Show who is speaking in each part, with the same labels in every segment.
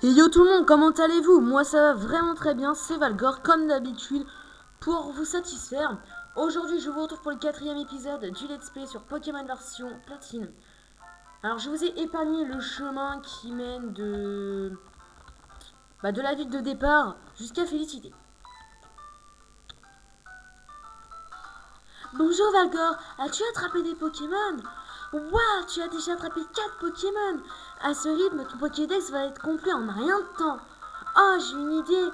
Speaker 1: Et yo tout le monde, comment allez-vous? Moi ça va vraiment très bien, c'est Valgor comme d'habitude pour vous satisfaire. Aujourd'hui je vous retrouve pour le 4e épisode du Let's Play sur Pokémon version platine. Alors je vous ai épargné le chemin qui mène de la ville de départ jusqu'à Félicité. Bonjour Valgor, as-tu attrapé des Pokémon? Waouh, tu as déjà attrapé 4 Pokémon. À ce rythme, ton Pokédex va être complet en rien de temps. Oh, j'ai une idée.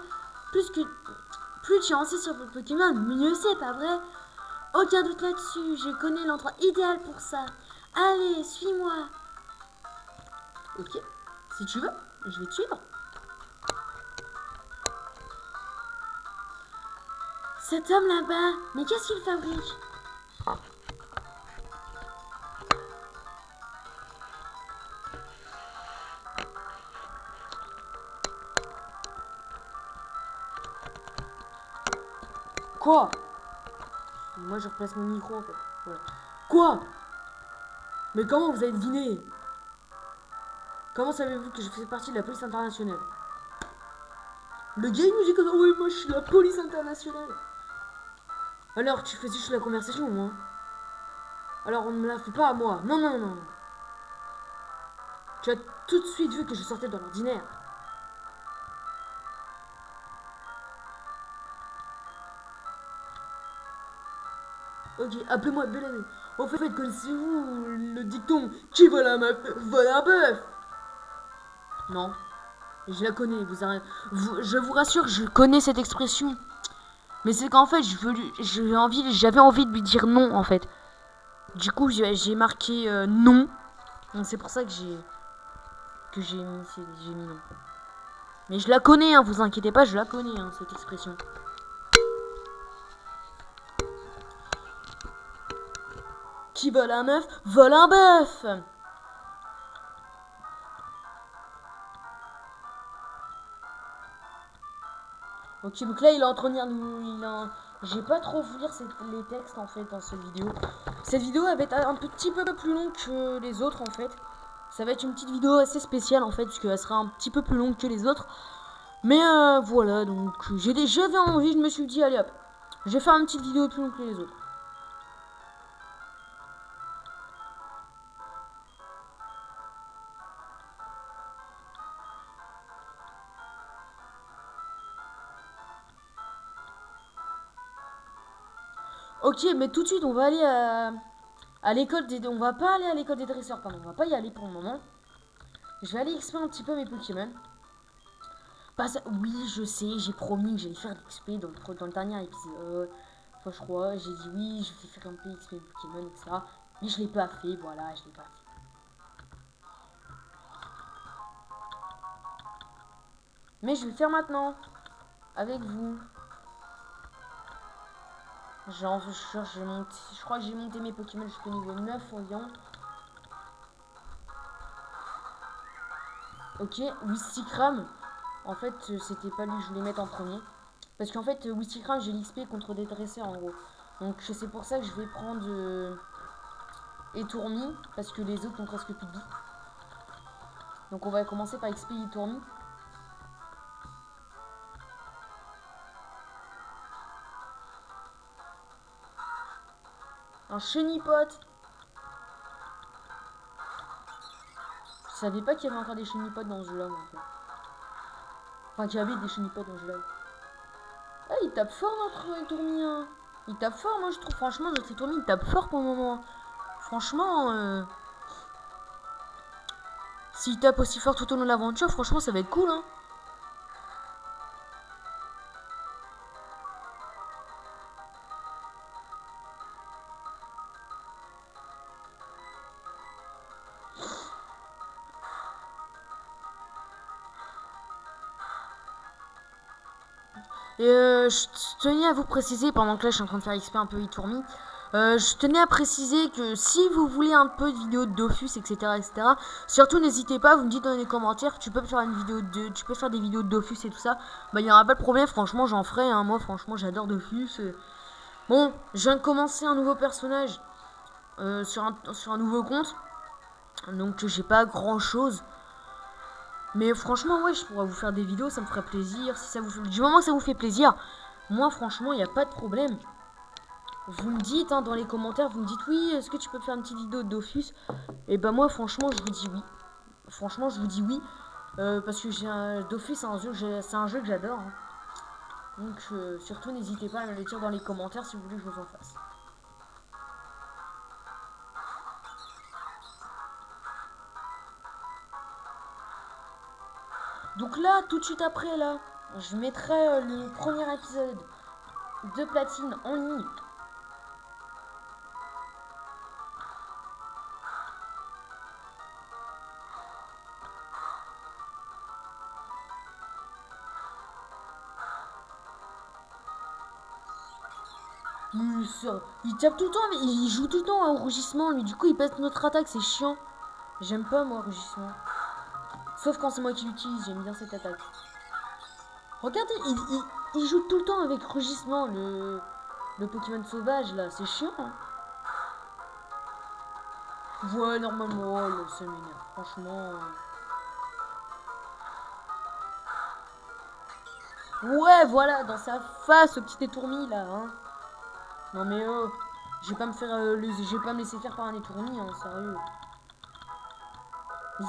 Speaker 1: Plus tu en sais sur le Pokémon, mieux c'est, pas vrai? Aucun doute là-dessus, je connais l'endroit idéal pour ça. Allez, suis-moi. Ok, si tu veux, je vais te suivre. Cet homme là-bas, mais qu'est-ce qu'il fabrique? Quoi? Moi je replace mon micro en fait. Voilà. Quoi? Mais comment vous avez deviné? Comment savez-vous que je fais partie de la police internationale? Le gars il nous dit que oui, moi je suis la police internationale. Alors tu fais juste la conversation, moi. Alors on ne me la fait pas à moi. Non, non, non. Tu as tout de suite vu que je sortais de l'ordinaire. Ok, appelez-moi Bélane. En fait, connaissez-vous le dicton qui vole un meuf, vole un bœuf? Non, je la connais. Je vous rassure, je connais cette expression. Mais c'est qu'en fait, j'avais envie de lui dire non, en fait. Du coup, j'ai marqué non. Donc c'est pour ça que j'ai mis non. Mais je la connais, hein, vous inquiétez pas, je la connais, hein, cette expression. Qui vole un œuf, vole un bœuf. Ok, donc là, il est en train de lire. J'ai pas trop vu lire les textes en fait dans cette vidéo. Cette vidéo elle va être un petit peu plus longue que les autres en fait. Ça va être une petite vidéo assez spéciale en fait, parce qu'elle sera un petit peu plus longue que les autres. Mais voilà, donc j'avais envie, je me suis dit, allez hop, je vais faire une petite vidéo plus longue que les autres. Ok, mais tout de suite, on va aller à l'école des... On va pas aller à l'école des dresseurs, pardon, on va pas y aller pour le moment. Je vais aller explorer un petit peu mes Pokémon. Oui, je sais, j'ai promis que j'allais faire l'XP dans le dernier épisode. Enfin, je crois, j'ai dit oui, je vais faire un peu XP Pokémon, etc. Mais je l'ai pas fait, voilà, je l'ai pas fait. Mais je vais le faire maintenant, avec vous. Genre, je crois que j'ai monté mes Pokémon jusqu'au niveau 9 environ. Ok, Wistikram. En fait, c'était pas lui que je voulais mettre en premier. Parce qu'en fait, Wistikram, j'ai l'XP contre des dresseurs en gros. Donc c'est pour ça que je vais prendre Étourmi. Parce que les autres n'ont presque plus de vie. Donc on va commencer par XP Étourmi. Un Chenipote. Je savais pas qu'il y avait encore des Chenipotes dans ce jeu-là, moi, en fait. Enfin, qu'il y avait des Chenipotes dans ce jeu-là. Ah, il tape fort notre Étourmi, hein. Il tape fort, moi je trouve. Franchement, notre Étourmi, il tape fort pour le moment. Franchement, s'il tape aussi fort tout au long de l'aventure, franchement, ça va être cool, hein. Et je tenais à vous préciser, pendant que là je suis en train de faire XP un peu Itourmi, je tenais à préciser que si vous voulez un peu de vidéos de Dofus, etc., surtout n'hésitez pas, vous me dites dans les commentaires, tu peux faire tu peux faire des vidéos de Dofus et tout ça, bah il n'y aura pas de problème, franchement j'en ferai, hein. Moi franchement j'adore Dofus. Bon, je viens de commencer un nouveau personnage sur un nouveau compte, donc j'ai pas grand chose. Mais franchement, ouais, je pourrais vous faire des vidéos, ça me ferait plaisir. Si ça vous fait... Du moment que ça vous fait plaisir, moi, franchement, il n'y a pas de problème. Vous me dites, hein, dans les commentaires, vous me dites, oui, est-ce que tu peux faire une petite vidéo de Dofus? Et bah moi, franchement, je vous dis oui. Franchement, je vous dis oui. Parce que Dofus, c'est un jeu que j'adore. Hein. Donc, surtout, n'hésitez pas à me le dire dans les commentaires si vous voulez que je vous en fasse. Donc là, tout de suite après, là, je mettrai le premier épisode de Platine en ligne. Il tape tout le temps, il joue tout le temps au rougissement, lui. Du coup, il pète notre attaque, c'est chiant. J'aime pas, moi, rougissement. Sauf quand c'est moi qui l'utilise, j'aime bien cette attaque. Regardez, il joue tout le temps avec rugissement, le Pokémon sauvage, là. C'est chiant, hein. Ouais, normalement, oh, ça m'énerve, franchement. Ouais, voilà, dans sa face, ce petit étourmi, là, hein. Non, mais je vais pas me faire, je vais pas me laisser faire par un étourmi, hein, sérieux.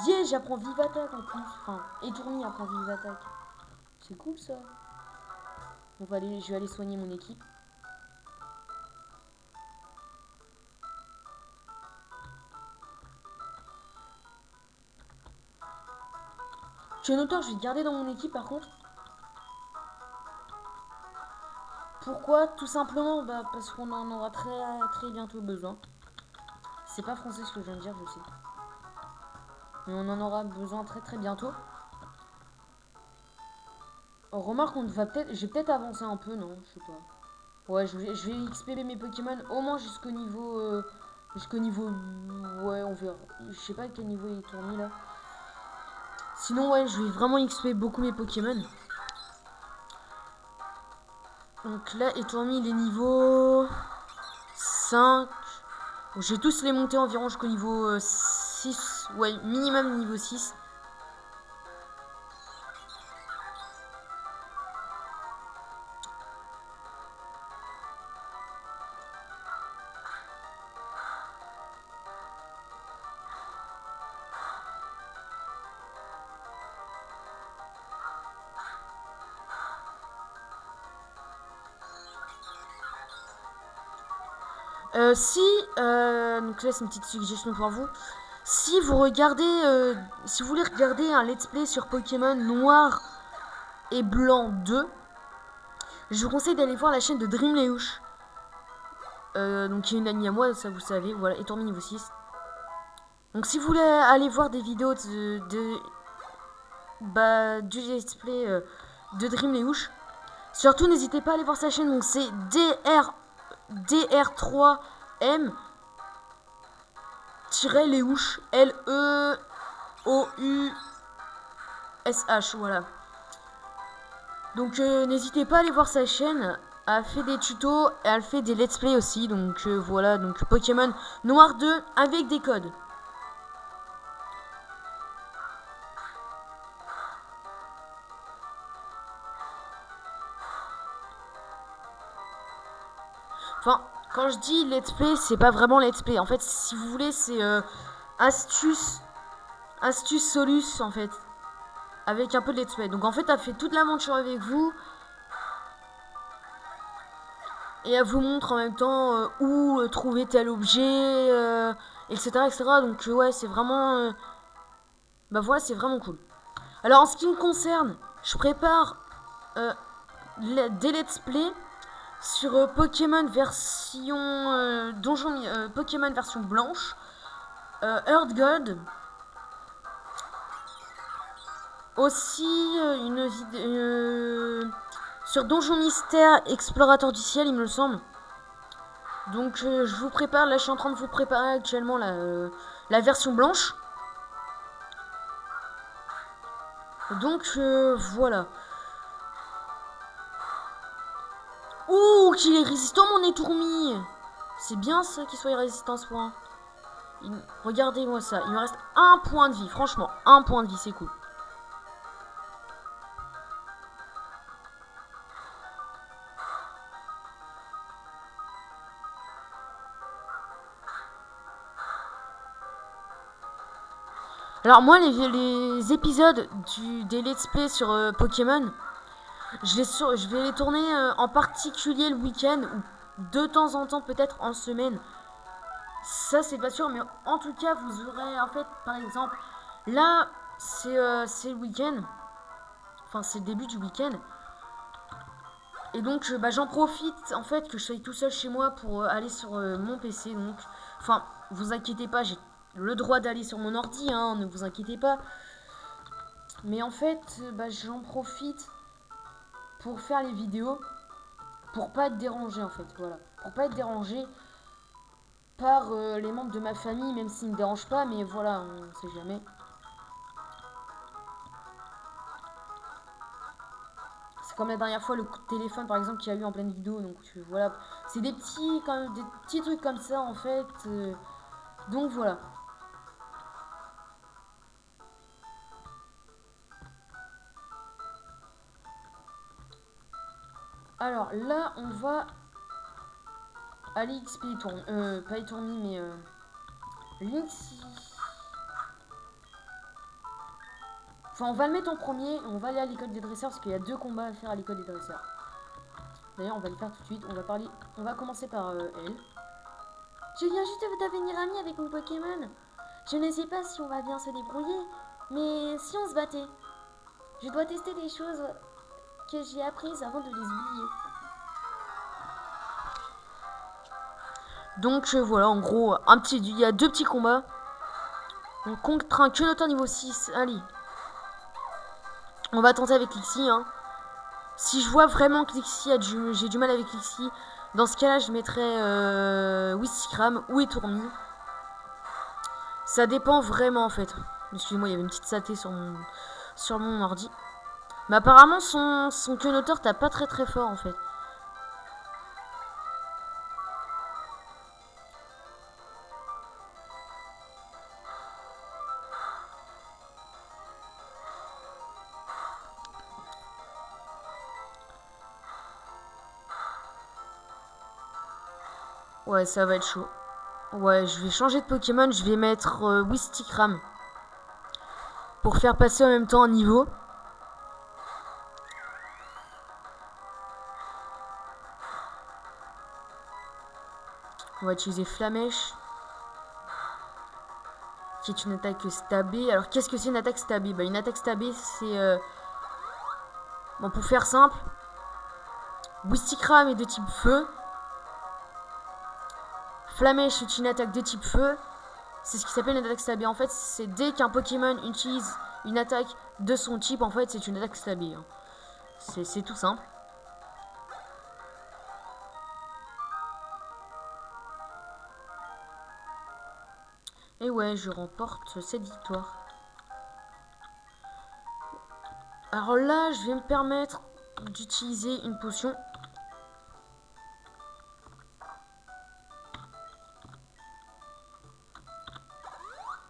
Speaker 1: Yeah, j'apprends vive attaque en plus. Enfin, étourmi apprend vive attaque. C'est cool ça. Je vais aller soigner mon équipe. Tchénotaur, je vais le garder dans mon équipe par contre. Pourquoi? Tout simplement parce qu'on en aura très bientôt besoin. C'est pas français ce que je viens de dire, je sais. Mais on en aura besoin très bientôt. Oh, remarque, on va peut-être. J'ai peut-être avancé un peu, non? Je sais pas. Ouais, je vais XP mes Pokémon au moins jusqu'au niveau. Ouais, on verra. Je sais pas à quel niveau il est tourné là. Sinon, ouais, je vais vraiment XP beaucoup mes Pokémon. Donc là, Étourmi, il est niveau 5. Bon, je vais tous les monter environ jusqu'au niveau 6. Ouais, minimum niveau 6. Donc là c'est une petite suggestion pour vous. Si vous regardez, si vous voulez regarder un let's play sur Pokémon Noir et Blanc 2, je vous conseille d'aller voir la chaîne de Dreamleuch. Donc il y a une amie à moi, ça vous savez, voilà, Étourmi niveau 6. Donc si vous voulez aller voir des vidéos du let's play de Dreamleuch, surtout n'hésitez pas à aller voir sa chaîne, donc c'est DR3M Leuch, Leuoush, voilà. Donc n'hésitez pas à aller voir sa chaîne. Elle fait des tutos et elle fait des let's play aussi. Donc voilà, donc Pokémon Noir 2 avec des codes. Enfin, quand je dis let's play, c'est pas vraiment let's play. En fait, si vous voulez, c'est astuce solus en fait. Avec un peu de let's play. Donc en fait, elle fait toute l'aventure avec vous. Et elle vous montre en même temps où trouver tel objet, etc. etc. Donc ouais, c'est vraiment... bah voilà, c'est vraiment cool. Alors en ce qui me concerne, je prépare des let's play sur Pokémon version Pokémon version blanche, Earth Gold. Aussi une vidéo sur Donjon Mystère Explorateur du Ciel, il me semble. Donc je vous prépare, là je suis en train de vous préparer actuellement la version blanche. Donc voilà. Ouh, qu'il est résistant mon étourmi. C'est bien ça qu'il soit résistant à ce point. Regardez-moi ça, il me reste un point de vie, franchement, un point de vie, c'est cool. Alors moi les épisodes des let's play sur Pokémon, je vais les tourner en particulier le week-end ou de temps en temps peut-être en semaine. Ça c'est pas sûr, mais en tout cas vous aurez en fait par exemple là c'est le week-end, enfin c'est le début du week-end. Et donc bah, j'en profite en fait que je sois tout seul chez moi pour aller sur mon PC. Donc, enfin, vous inquiétez pas, j'ai le droit d'aller sur mon ordi, hein, ne vous inquiétez pas. Mais en fait, bah, j'en profite pour faire les vidéos, pour pas être dérangé en fait, voilà. Pour pas être dérangé par les membres de ma famille, même s'ils me dérangent pas, mais voilà, on sait jamais. C'est comme la dernière fois le coup de téléphone par exemple qu'il y a eu en pleine vidéo, donc voilà. C'est des petits, quand même, des petits trucs comme ça en fait. Donc voilà. Alors là, on va aller XP tourne. Pas tourne, mais Lynxie. Enfin, on va le mettre en premier. On va aller à l'école des dresseurs parce qu'il y a 2 combats à faire à l'école des dresseurs. D'ailleurs, on va le faire tout de suite. On va commencer par elle. Je viens juste de devenir amie avec mon Pokémon. Je ne sais pas si on va bien se débrouiller, mais si on se battait, je dois tester des choses que j'ai apprises avant de les oublier. Donc voilà, en gros, il y a 2 petits combats. On contre un Kyunotor niveau 6. Allez. On va tenter avec Lixie. Hein. Si je vois vraiment que Lixie j'ai du mal avec Lixie, dans ce cas-là, je mettrai Wistikram ou Etourmi. Ça dépend vraiment en fait. Excusez-moi, il y avait une petite saleté sur mon ordi. Mais apparemment, son Kyunotor tape pas très très fort en fait. Ouais, ça va être chaud. Ouais, je vais changer de Pokémon. Je vais mettre Wistikram. Pour faire passer en même temps un niveau. On va utiliser Flamèche. Qui est une attaque stabée. Alors, qu'est-ce que c'est une attaque stabée? Bah, une attaque stabée, c'est... Bon, pour faire simple, Wistikram est de type feu. Flamèche est une attaque de type feu. C'est ce qui s'appelle une attaque stabée. En fait, c'est dès qu'un Pokémon utilise une attaque de son type, en fait, c'est une attaque stabée. Hein. C'est tout simple. Et ouais, je remporte cette victoire. Alors là, je vais me permettre d'utiliser une potion.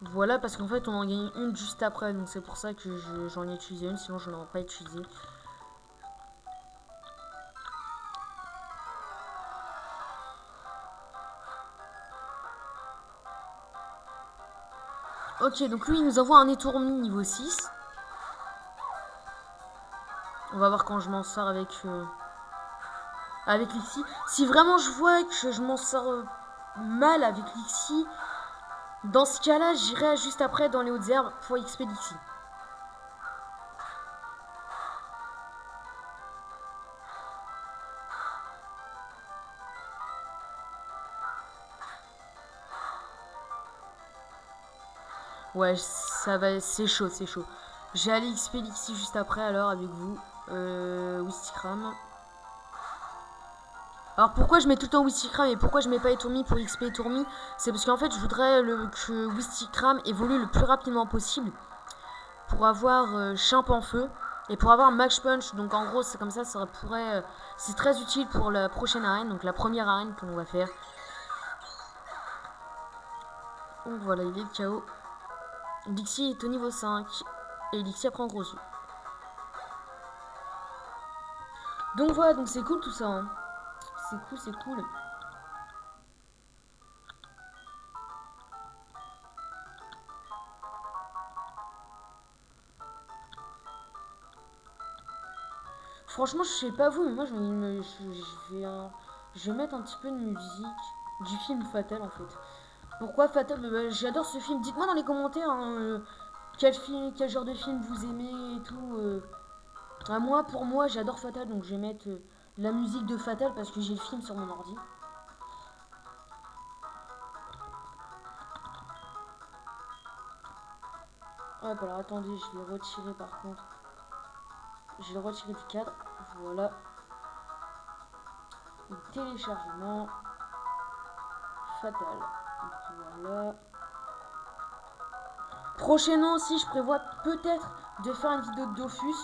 Speaker 1: Voilà, parce qu'en fait, on en gagne une juste après. Donc c'est pour ça que j'en ai utilisé une, sinon je n'en aurais pas utilisé. Ok, donc lui, il nous envoie un étourmi niveau 6. On va voir quand je m'en sors avec Lixie. Si vraiment je vois que je m'en sors mal avec Lixie, dans ce cas-là, j'irai juste après dans les hautes herbes pour XP Lixie. Ouais, ça va, c'est chaud, c'est chaud. J'ai allé XP Lixie juste après alors avec vous. Wistikram. Alors pourquoi je mets tout le temps Wistikram et pourquoi je mets pas Etourmi pour XP Etourmi? C'est parce qu'en fait je voudrais que Wistikram évolue le plus rapidement possible pour avoir Chimp en feu et pour avoir Max Punch. Donc en gros c'est comme ça pourrait... c'est très utile pour la prochaine arène, donc la première arène qu'on va faire. Donc voilà, il est KO. Lixie est au niveau 5 et Lixie apprend gros yeux. Donc voilà, donc c'est cool tout ça. Hein. C'est cool, c'est cool. Franchement, je sais pas vous, mais moi, je vais mettre un petit peu de musique du film Fatal, en fait. Pourquoi Fatal? J'adore ce film. Dites-moi dans les commentaires hein, quel genre de film vous aimez et tout. Moi, pour moi, j'adore Fatal, donc je vais mettre la musique de Fatal parce que j'ai le film sur mon ordi. Hop, alors attendez, je vais retirer par contre. Je vais le retirer du cadre. Voilà. Téléchargement. Fatal. Voilà. Prochainement aussi, je prévois peut-être de faire une vidéo de Dofus.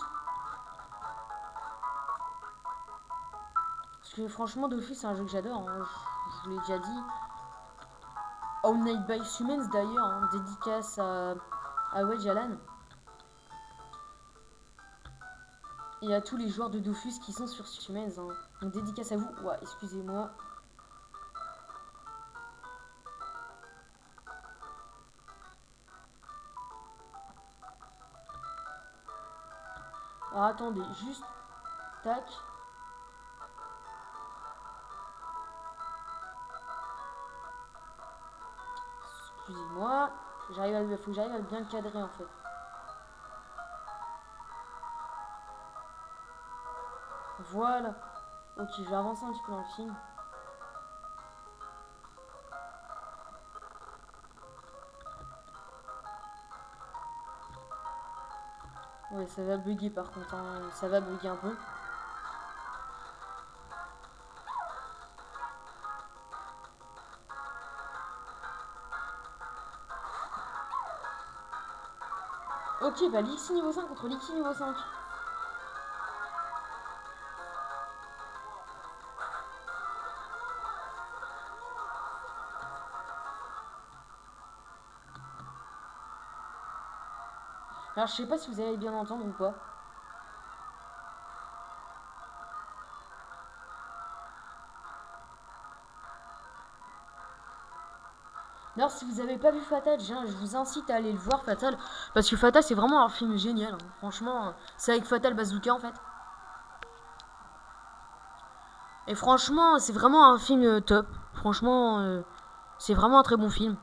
Speaker 1: Parce que franchement, Dofus, c'est un jeu que j'adore. Hein. Je vous l'ai déjà dit. All Night by Humans d'ailleurs, hein, dédicace à Wedge Allen. Et à tous les joueurs de Dofus qui sont sur Humans. Hein. Donc dédicace à vous. Ouais, excusez-moi. Alors attendez, juste. Tac. Excusez-moi. Faut que j'arrive à bien cadrer en fait. Voilà. Ok, je vais avancer un petit peu dans le film. Ouais, ça va bugger par contre. Hein. Ça va bugger un peu. Ok, bah Lixi niveau 5 contre Lixi niveau 5. Alors je sais pas si vous allez bien entendre ou pas. D'ailleurs si vous avez pas vu Fatal, je vous incite à aller le voir Fatal. Parce que Fatal c'est vraiment un film génial. Hein. Franchement, c'est avec Fatal Bazooka en fait. Et franchement, c'est vraiment un film top. Franchement, c'est vraiment un très bon film.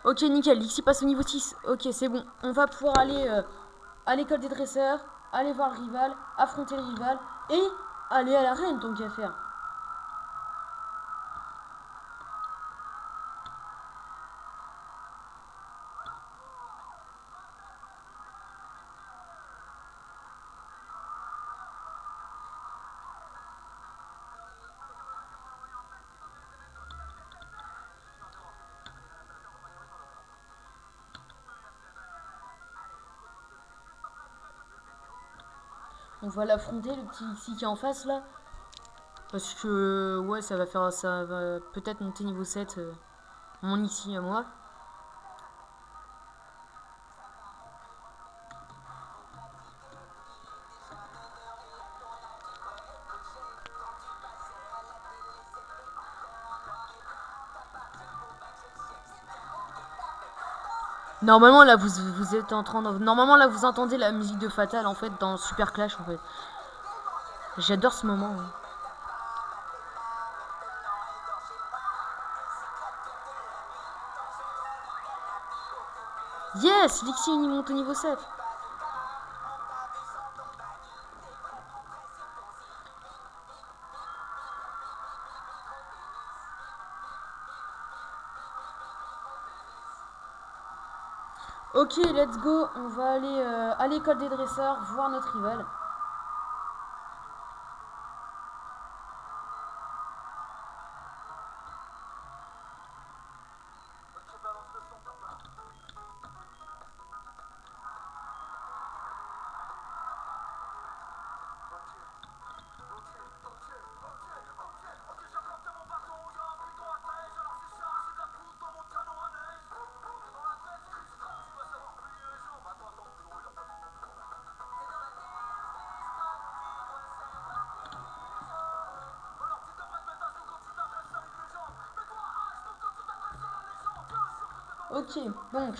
Speaker 1: Ok, nickel, Lixi passe au niveau 6. Ok, c'est bon. On va pouvoir aller à l'école des dresseurs, aller voir le rival, affronter le rival et aller à l'arène, tant qu'à faire. On va l'affronter, le petit Lixi qui est en face là. Parce que, ouais, ça va peut-être monter niveau 7, mon Lixi à moi. Normalement là vous êtes en train de... Normalement là vous entendez la musique de Fatal en fait dans Super Clash en fait. J'adore ce moment. Hein. Yes, Lixi monte au niveau 7. Ok, let's go. On va aller à l'école des dresseurs voir notre rival. Ok, donc.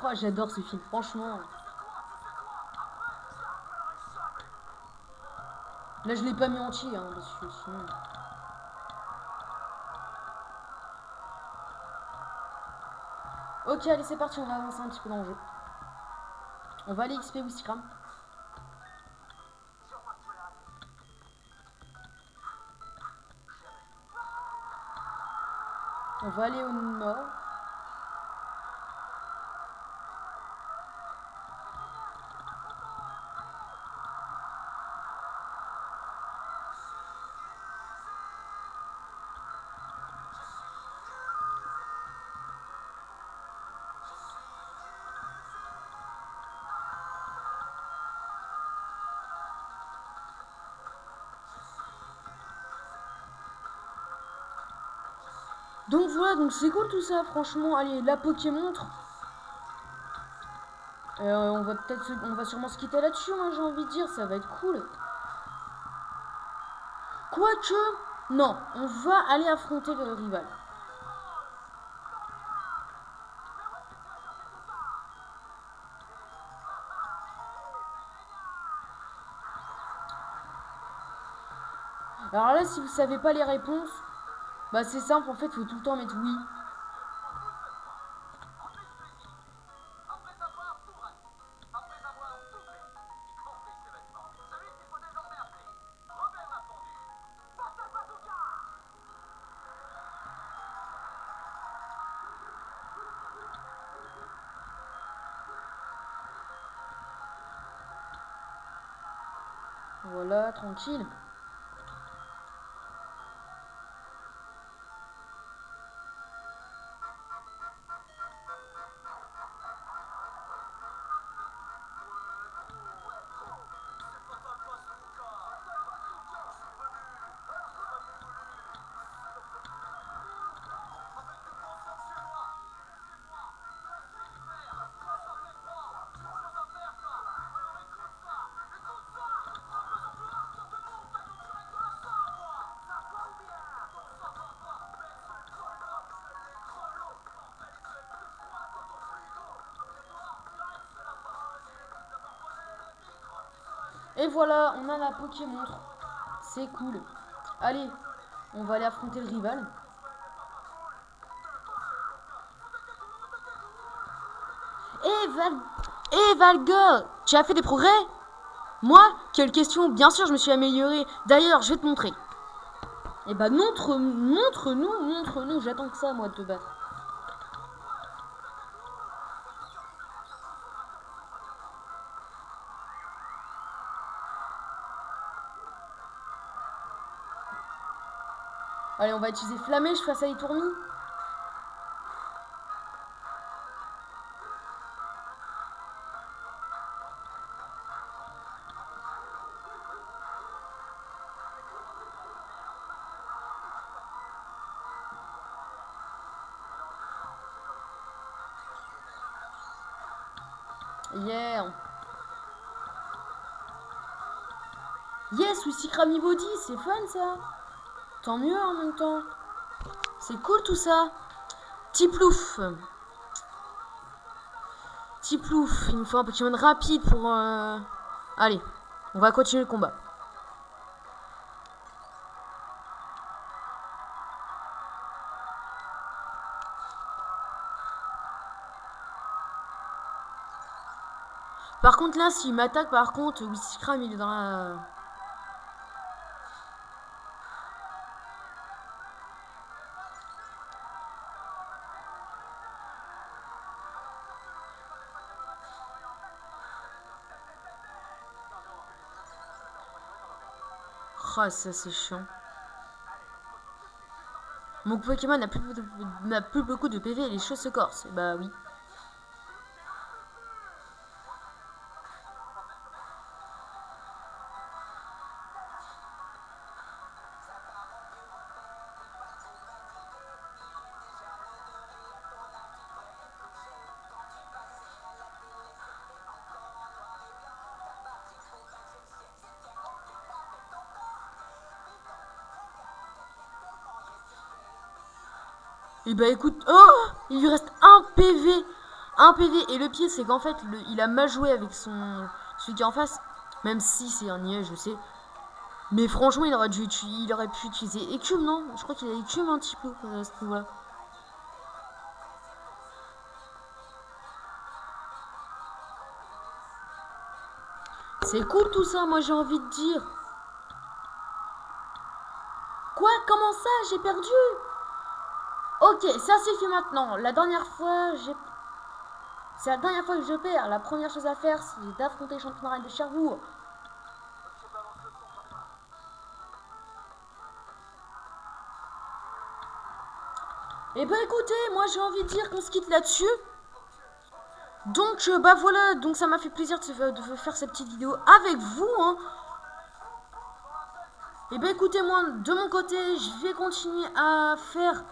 Speaker 1: Oh, j'adore ce film, franchement. Là, je l'ai pas mis entier, hein, parce que sinon... Ok, allez, c'est parti, on va avancer un petit peu dans le jeu. On va aller XP Wistikram. On va aller au nord. Donc voilà, donc c'est cool tout ça, franchement. Allez, la Pokémontre. On va sûrement se quitter là-dessus, hein, j'ai envie de dire, ça va être cool. Quoique, non, on va aller affronter le rival. Alors là, si vous savez pas les réponses, bah c'est simple, en fait, faut tout le temps mettre oui. Voilà, tranquille. Et voilà, on a la Pokémontre. C'est cool. Allez, on va aller affronter le rival. Valgueule, tu as fait des progrès? Moi? Quelle question? Bien sûr, je me suis amélioré. D'ailleurs, je vais te montrer. Eh bah, montre-nous. J'attends que ça, moi, de te battre. Allez, on va utiliser Flammèche face à Itourmi. Yeah. Yes, Wistikram niveau 10, c'est fun ça. Tant mieux en même temps. C'est cool tout ça. Tiplouf. Tiplouf, il nous faut un Pokémon rapide pour... Allez, on va continuer le combat. Par contre là, s'il m'attaque, par contre, Wistikram il est dans la... Oh, ça c'est chiant. Mon Pokémon n'a plus beaucoup de PV et les choses se corsent. Bah oui. Et bah écoute, oh, il lui reste un PV. Un PV. Et le pire, c'est qu'en fait, il a mal joué avec celui qui est en face. Même si c'est un IA, je sais. Mais franchement, il aurait pu utiliser Écume, non? Je crois qu'il a Écume un petit peu à ce niveau-là. C'est cool tout ça, moi j'ai envie de dire. Quoi? Comment ça? J'ai perdu? Ok, ça c'est fait maintenant. La dernière fois, c'est la dernière fois que je perds. La première chose à faire, c'est d'affronter le champion de Cherbourg. Et bah écoutez, moi j'ai envie de dire qu'on se quitte là-dessus. Donc bah voilà, donc ça m'a fait plaisir de faire cette petite vidéo avec vous. Hein. Et bah écoutez, moi de mon côté, je vais continuer à faire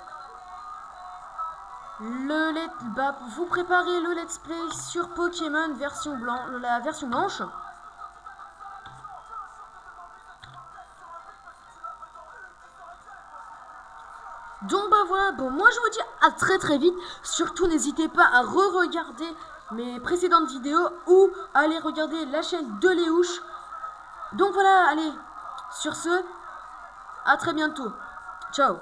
Speaker 1: vous préparez le let's play sur Pokémon version la version blanche. Donc bah voilà, bon moi je vous dis à très vite. Surtout n'hésitez pas à re-regarder mes précédentes vidéos ou à aller regarder la chaîne de Léouche. Donc voilà, allez, sur ce, à très bientôt. Ciao.